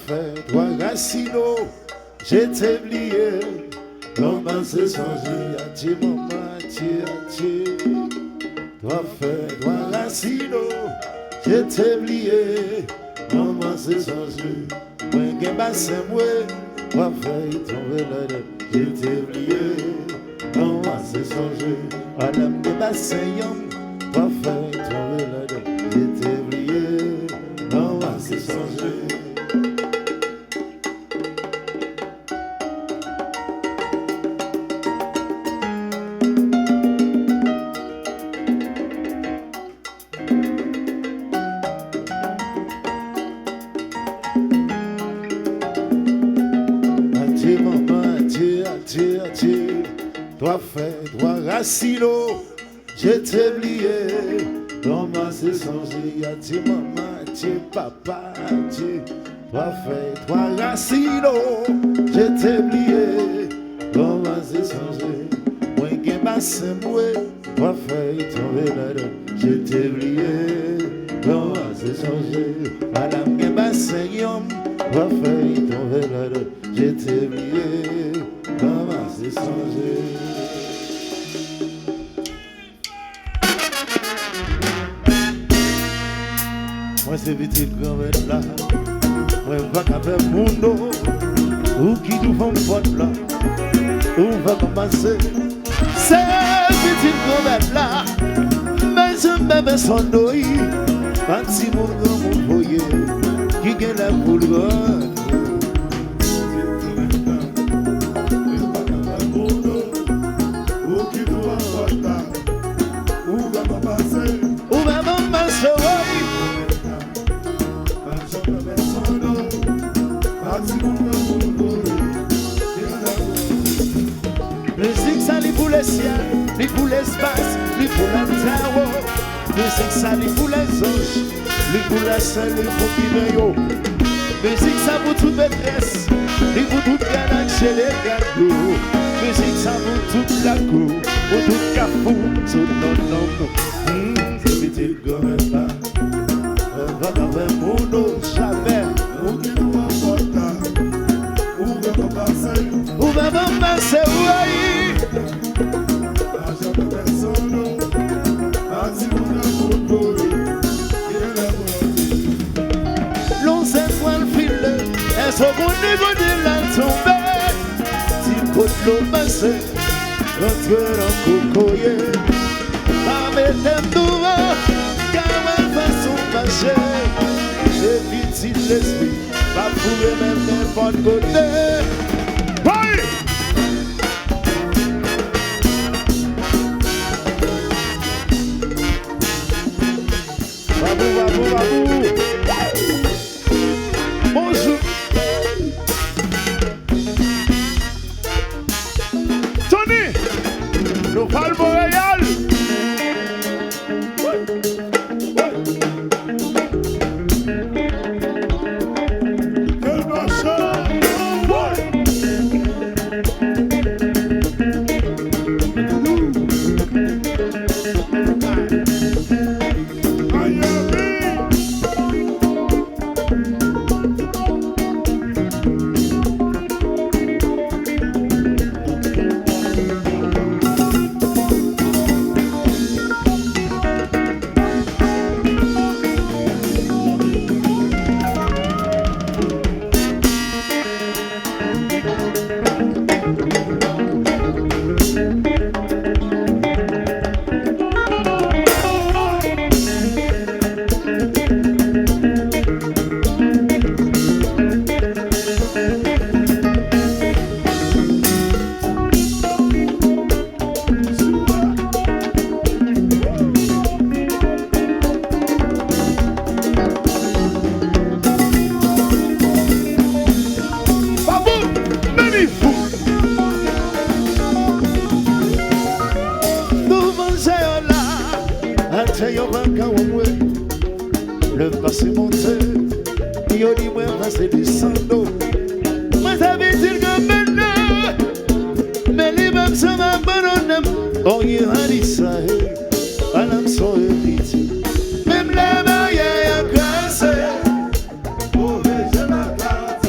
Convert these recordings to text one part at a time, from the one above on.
fait, toi Racino, j'étais oublié. Comment c'est changé, ati maman, ati. Toi fait, toi Racino, j'étais oublié. Comment c'est changé, moi qui basse moi, toi fait, tomber là, j'étais oublié. Comment c'est changé, madame qui basse toi fait, tomber là, j'étais oublié. Comment c'est changé. Toi fait, toi Racino, j'étais oublié. Comment c'est changé, y'a ti maman, ti papa, ti. Toi fait, toi Racino, j'étais oublié. Comment c'est changé, moi qui basse moi. Toi fait, tomber là-dedans, j'étais oublié. Comment c'est changé, madame qui basse yom. Toi fait, tomber là-dedans, j'étais oublié. Comment c'est changé. Moi c'est petit grand là, moi va qu'après mon dos, ou qui nous font faute là, où va commencer. C'est petit grand là, mais je m'aime son dos, pas si mon grand mon foyer, qui gagne la boule. Lui pour l'espace, lui pour la terre, musique ça, lui pour les anges, lui pour la scène, lui pour qui veille. Musique ça pour toute maîtresse, lui pour toute galère chez les gâteaux. Musique ça pour toute la cour, pour tout cafou, tout non. C'est petit gomme là, va dans mon dos, jamais. Où qui nous emporte, où va passer, où va passer, oui. Est-ce qu'on niveau de la tombée? Si côte l'eau passée, rentre dans cocoyer. Pas mettre devant, car elle va son marché. J'ai vite l'esprit, pas pour même n'importe côté. Oui! Babou. Bonjour. Nous parlons Montréal. Quel machin. Le passé monté, yo dit moi passé descendo. Moi ça veut dire que maintenant, mais les mêmes se m'abandonnent. Oh y a dit ça, madame son héritier. Même la mariée a cassé, oh mais je m'attends.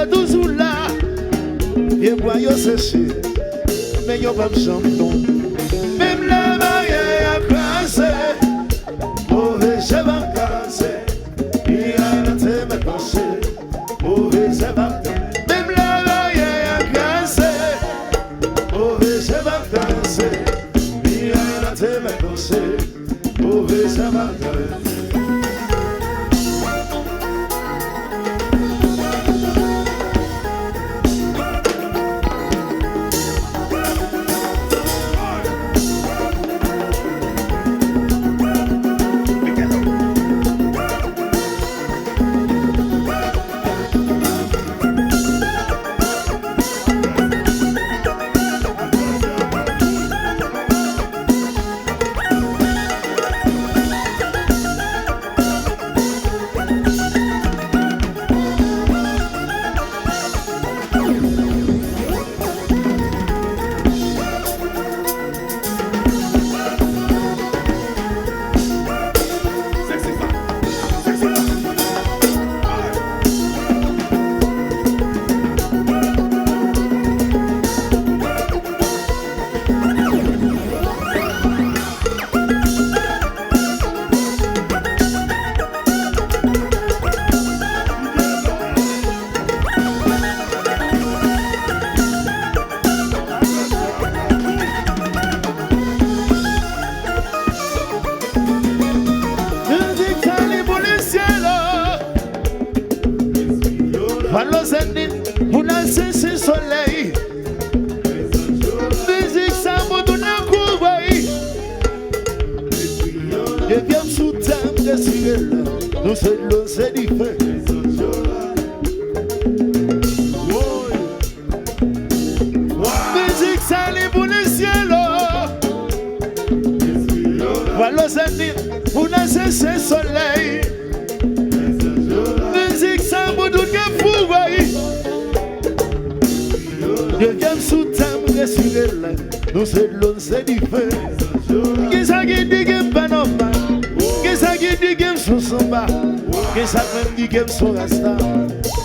yo toujours là. Viens boire yo séché, mais yo pas me chanton. Même la mariée a cassé, mauvais chef a cassé. Il a la tête à pencher, mauvais chef a cassé. Même la mariée a cassé, mauvais chef a cassé. Il a la tête à pencher, mauvais chef a cassé.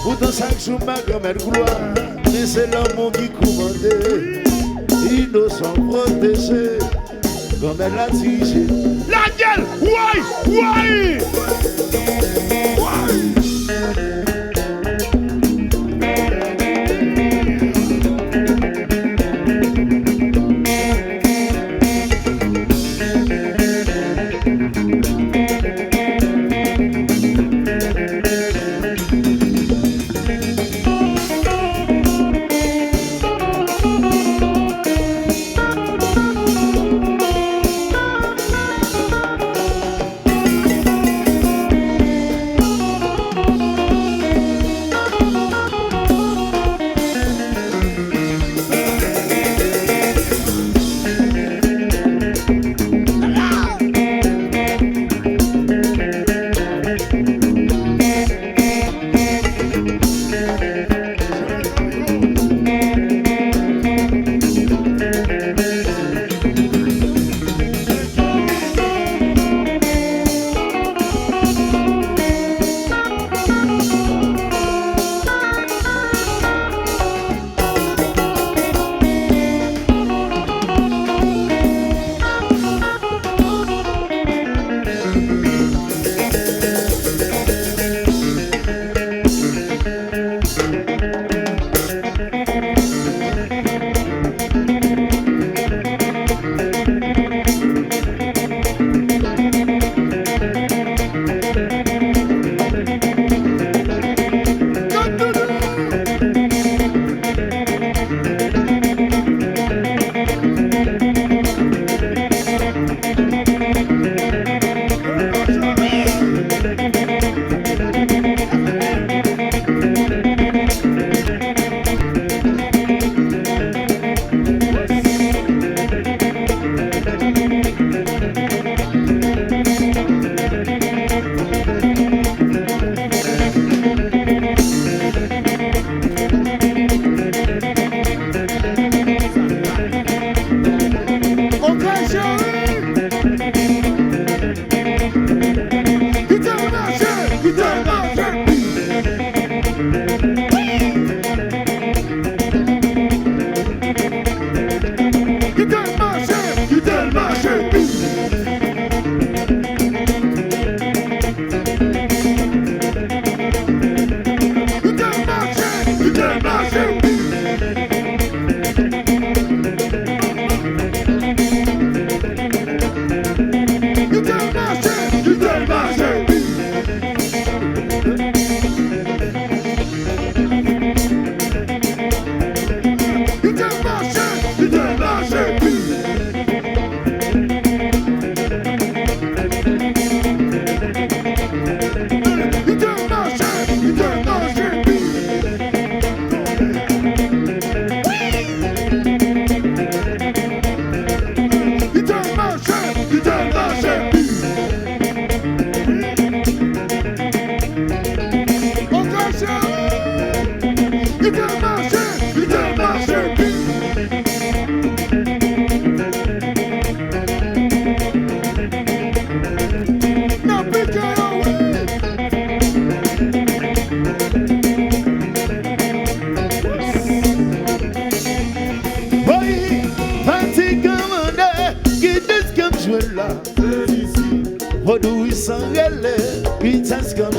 Pourtant chaque jour ma grand-mère gloire, mais c'est l'homme qui commandait, innocent protégé, comme elle l'a tigé. La gueule, ouais.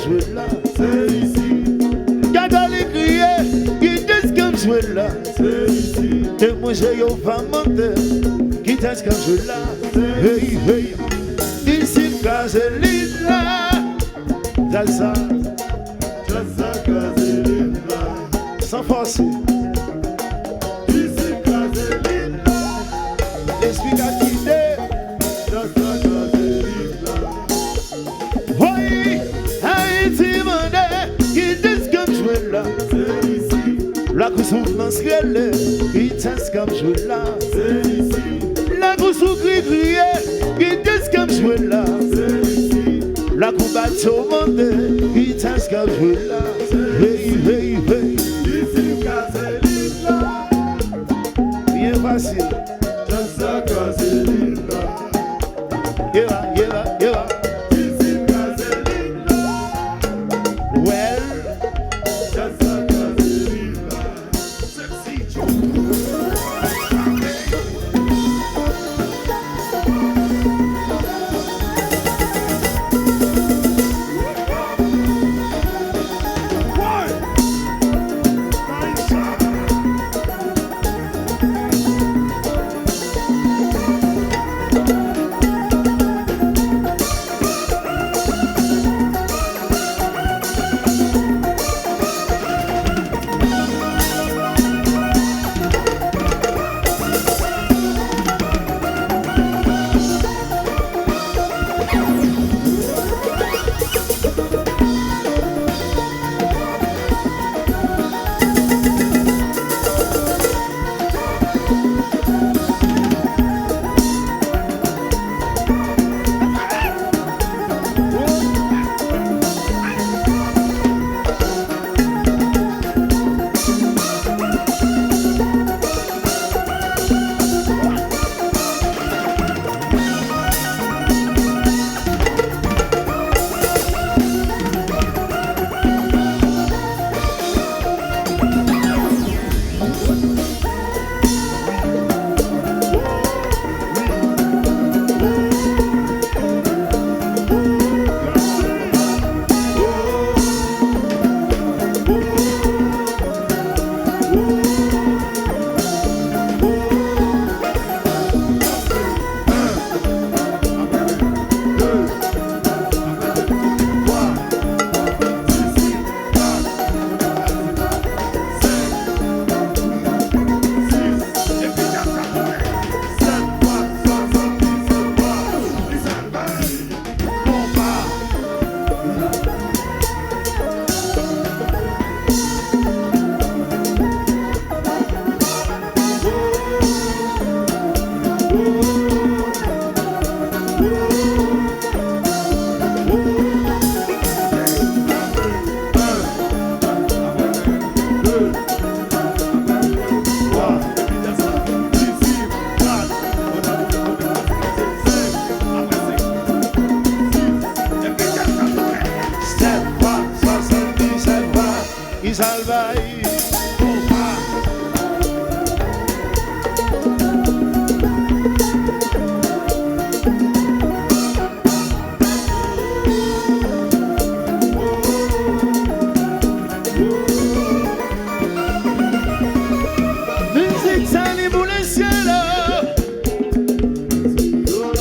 jouer là, c'est ici. Gardons les crier, qui est-ce comme jouer là, c'est ici. Et moi j'ai eu pas monter, qui est-ce comme jouer là, hey hey. Ici Gazzy là, Jazza, Jazza Gazzy là, sans forcer. Ici Gazzy là, l'esprit a quitté, Jazza Gazzy là. Oui, Haïti monnaie, qui est-ce comme jouer là, c'est ici. La souffrance réelle, qui est-ce comme jouer là, c'est ici. La souffrance criée, qui est-ce comme jouer là, c'est ici. La coupe au monde, qui est-ce comme jouer là, hey hey hey. Ici Gazzy là, bien facile. Jazza Gazzy là, yeah yeah yeah. Ici Gazzy là, well, Jazza Gazzy là, sexy Joe.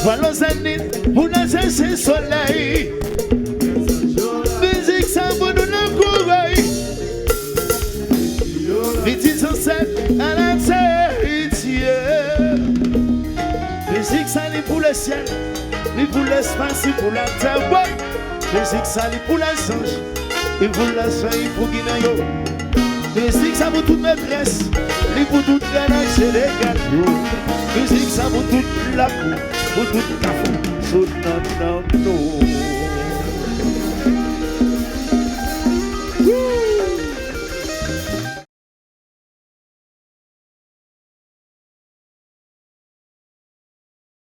Voilà zénith, on a cessé soleil. Musique ça vous donne un courage. Petit sunset à la tête. Musique ça n'est pour le ciel, ni pour l'espace, ni pour la terre. Musique ça n'est pour les anges, ni pour la soleil, pour Guinée. Musique ça pour toute maîtresse, ni pour toute ganache et les gâteaux. Musique ça pour toute la peau, pour toute la fou, so non, non, non.